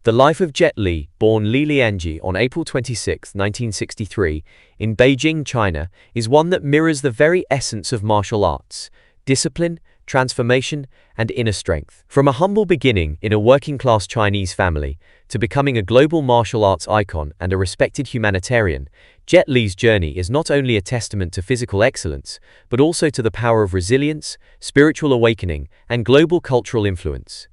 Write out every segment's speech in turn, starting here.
The life of Jet Li, born Li Lianjie on April 26, 1963, in Beijing, China, is one that mirrors the very essence of martial arts: discipline, transformation, and inner strength. From a humble beginning in a working-class Chinese family to becoming a global martial arts icon and a respected humanitarian, Jet Li's journey is not only a testament to physical excellence, but also to the power of resilience, spiritual awakening, and global cultural influence.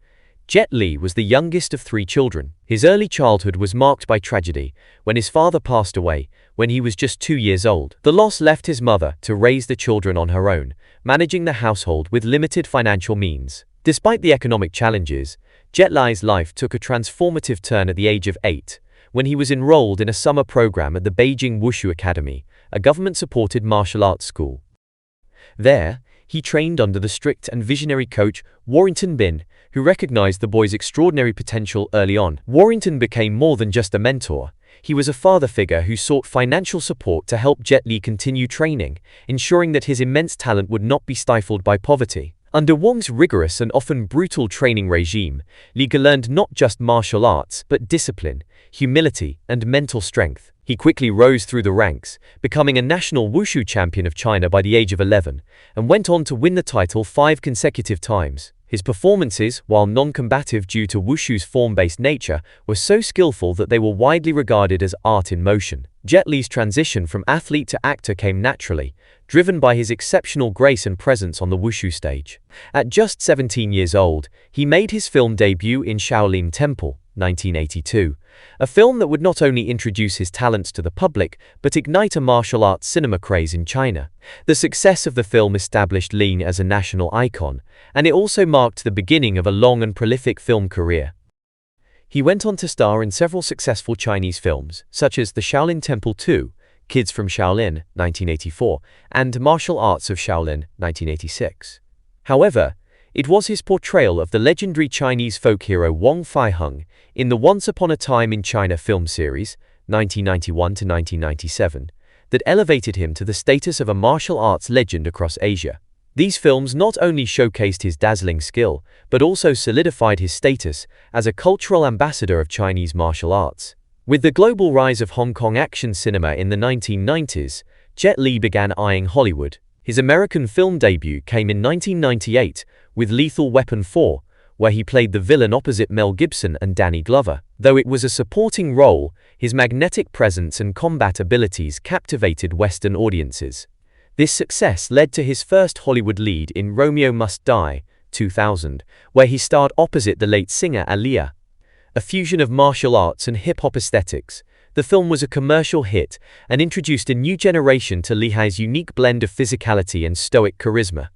Jet Li was the youngest of 3 children. His early childhood was marked by tragedy when his father passed away when he was just 2 years old. The loss left his mother to raise the children on her own, managing the household with limited financial means. Despite the economic challenges, Jet Li's life took a transformative turn at the age of 8, when he was enrolled in a summer program at the Beijing Wushu Academy, a government-supported martial arts school. There, he trained under the strict and visionary coach Warrington Bin, who recognized the boy's extraordinary potential early on. Warrington became more than just a mentor. He was a father figure who sought financial support to help Jet Li continue training, ensuring that his immense talent would not be stifled by poverty. Under Wang's rigorous and often brutal training regime, Li learned not just martial arts, but discipline, humility, and mental strength. He quickly rose through the ranks, becoming a national wushu champion of China by the age of 11, and went on to win the title 5 consecutive times. His performances, while non-combative due to wushu's form-based nature, were so skillful that they were widely regarded as art in motion. Jet Li's transition from athlete to actor came naturally, driven by his exceptional grace and presence on the wushu stage. At just 17 years old, he made his film debut in Shaolin Temple, 1982, a film that would not only introduce his talents to the public, but ignite a martial arts cinema craze in China. The success of the film established Li as a national icon, and it also marked the beginning of a long and prolific film career. He went on to star in several successful Chinese films, such as The Shaolin Temple 2, Kids from Shaolin, 1984, and Martial Arts of Shaolin, 1986. However, it was his portrayal of the legendary Chinese folk hero Wang Feiheng in the Once Upon a Time in China film series, 1991 to 1997, that elevated him to the status of a martial arts legend across Asia. These films not only showcased his dazzling skill, but also solidified his status as a cultural ambassador of Chinese martial arts. With the global rise of Hong Kong action cinema in the 1990s, Jet Li began eyeing Hollywood. His American film debut came in 1998 with Lethal Weapon 4, where he played the villain opposite Mel Gibson and Danny Glover. Though it was a supporting role, his magnetic presence and combat abilities captivated Western audiences. This success led to his first Hollywood lead in Romeo Must Die, 2000, where he starred opposite the late singer Aaliyah. A fusion of martial arts and hip-hop aesthetics, the film was a commercial hit and introduced a new generation to Li's unique blend of physicality and stoic charisma.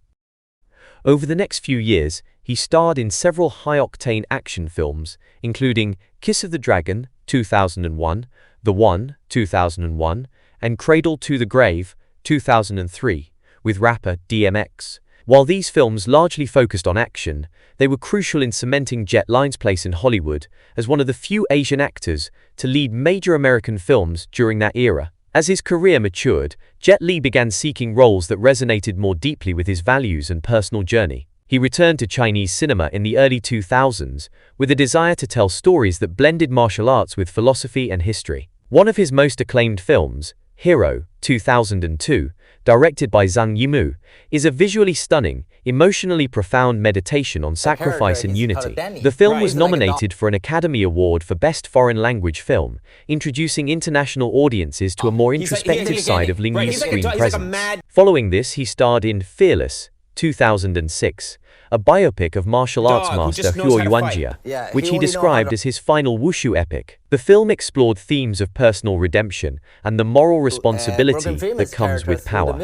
Over the next few years, he starred in several high-octane action films, including Kiss of the Dragon, 2001, The One, 2001, and Cradle to the Grave, 2003, with rapper DMX. While these films largely focused on action, they were crucial in cementing Jet Li's place in Hollywood as one of the few Asian actors to lead major American films during that era. As his career matured, Jet Li began seeking roles that resonated more deeply with his values and personal journey. He returned to Chinese cinema in the early 2000s with a desire to tell stories that blended martial arts with philosophy and history. One of his most acclaimed films, Hero, 2002, directed by Zhang Yimou, is a visually stunning, emotionally profound meditation on sacrifice and unity. The film was nominated for an Academy Award for Best Foreign Language Film, introducing international audiences to a more introspective side of Ling Yu's screen presence. Following this, he starred in Fearless, 2006, a biopic of martial arts master Huo Yuanjia, which he described as his final wushu epic. The film explored themes of personal redemption and the moral responsibility that comes with power.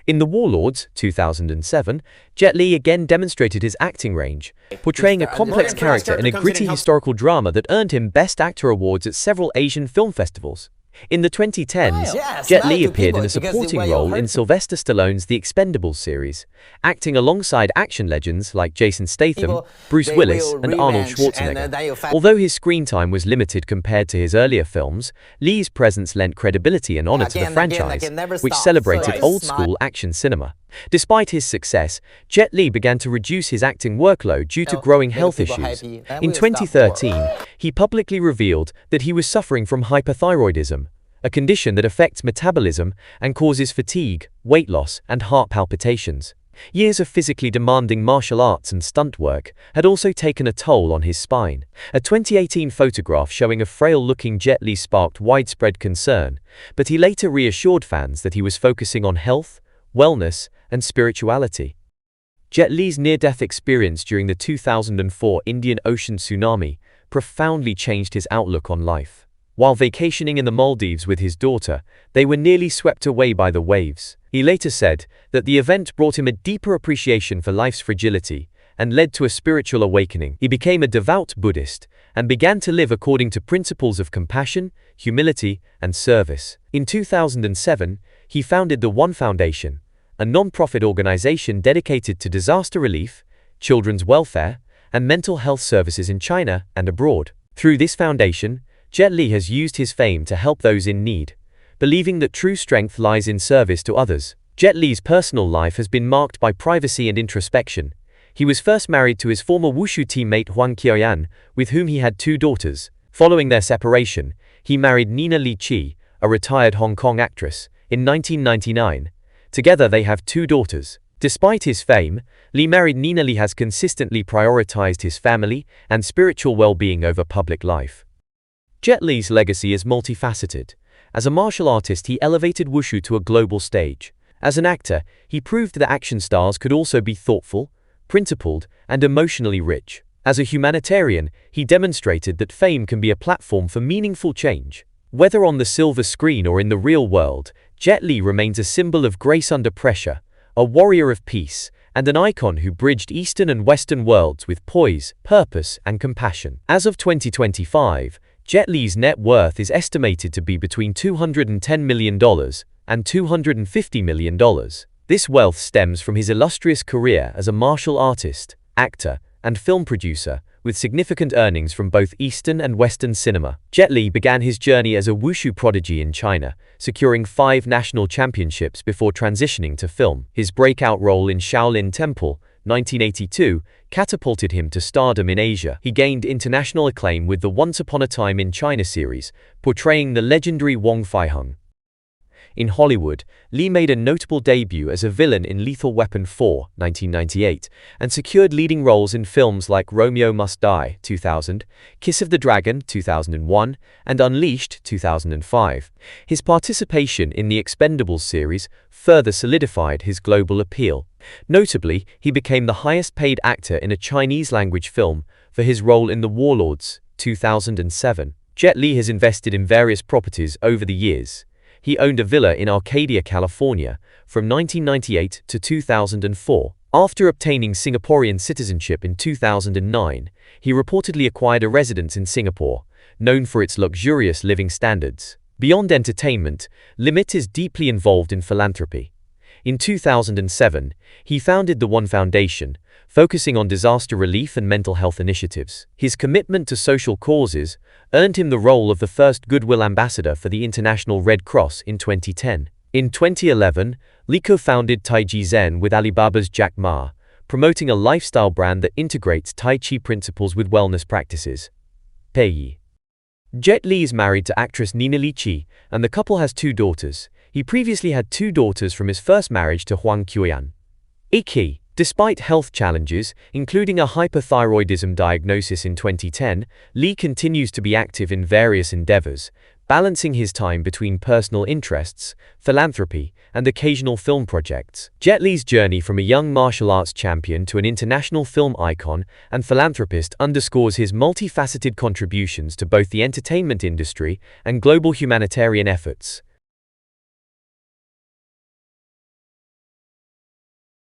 In The Warlords, 2007, Jet Li again demonstrated his acting range, portraying a complex character in a gritty historical drama that earned him Best Actor awards at several Asian film festivals. In the 2010s, Jet Li appeared in a supporting role in Sylvester Stallone's The Expendables series, acting alongside action legends like Jason Statham, Bruce Willis, and Arnold Schwarzenegger. Although his screen time was limited compared to his earlier films, Li's presence lent credibility and honor to the franchise, which celebrated old-school action cinema. Despite his success, Jet Li began to reduce his acting workload due to growing health issues. In 2013, he publicly revealed that he was suffering from hyperthyroidism, a condition that affects metabolism and causes fatigue, weight loss, and heart palpitations. Years of physically demanding martial arts and stunt work had also taken a toll on his spine. A 2018 photograph showing a frail-looking Jet Li sparked widespread concern, but he later reassured fans that he was focusing on health, wellness, and spirituality. Jet Li's near-death experience during the 2004 Indian Ocean tsunami profoundly changed his outlook on life. While vacationing in the Maldives with his daughter, they were nearly swept away by the waves. He later said that the event brought him a deeper appreciation for life's fragility and led to a spiritual awakening. He became a devout Buddhist and began to live according to principles of compassion, humility, and service. In 2007, he founded the One Foundation, a non-profit organization dedicated to disaster relief, children's welfare, and mental health services in China and abroad. Through this foundation, Jet Li has used his fame to help those in need, believing that true strength lies in service to others. Jet Li's personal life has been marked by privacy and introspection. He was first married to his former wushu teammate Huang Qiuyan, with whom he had 2 daughters. Following their separation, he married Nina Li Qi, a retired Hong Kong actress, in 1999. Together they have 2 daughters. Despite his fame, Li married Nina Li has consistently prioritized his family and spiritual well-being over public life. Jet Li's legacy is multifaceted. As a martial artist, he elevated wushu to a global stage. As an actor, he proved that action stars could also be thoughtful, principled, and emotionally rich. As a humanitarian, he demonstrated that fame can be a platform for meaningful change. Whether on the silver screen or in the real world, Jet Li remains a symbol of grace under pressure, a warrior of peace, and an icon who bridged Eastern and Western worlds with poise, purpose, and compassion. As of 2025, Jet Li's net worth is estimated to be between $210 million and $250 million. This wealth stems from his illustrious career as a martial artist, actor, and film producer, with significant earnings from both Eastern and Western cinema. Jet Li began his journey as a wushu prodigy in China, securing 5 national championships before transitioning to film. His breakout role in Shaolin Temple, 1982, catapulted him to stardom in Asia. He gained international acclaim with the Once Upon a Time in China series, portraying the legendary Wong Fai-hung. In Hollywood, Li made a notable debut as a villain in Lethal Weapon 4, 1998, and secured leading roles in films like Romeo Must Die, 2000, Kiss of the Dragon, 2001, and Unleashed, 2005. His participation in the Expendables series further solidified his global appeal. Notably, he became the highest-paid actor in a Chinese-language film for his role in The Warlords, 2007. Jet Li has invested in various properties over the years. He owned a villa in Arcadia, California, from 1998 to 2004. After obtaining Singaporean citizenship in 2009, he reportedly acquired a residence in Singapore, known for its luxurious living standards. Beyond entertainment, Limit is deeply involved in philanthropy. In 2007, he founded the One Foundation, focusing on disaster relief and mental health initiatives. His commitment to social causes earned him the role of the first Goodwill Ambassador for the International Red Cross in 2010. In 2011, Li co-founded Taiji Zen with Alibaba's Jack Ma, promoting a lifestyle brand that integrates Tai Chi principles with wellness practices. Pei. Jet Li is married to actress Nina Li Qi, and the couple has 2 daughters. He previously had 2 daughters from his first marriage to Huang Qiuyan. Qi. Despite health challenges, including a hyperthyroidism diagnosis in 2010, Li continues to be active in various endeavors, balancing his time between personal interests, philanthropy, and occasional film projects. Jet Li's journey from a young martial arts champion to an international film icon and philanthropist underscores his multifaceted contributions to both the entertainment industry and global humanitarian efforts.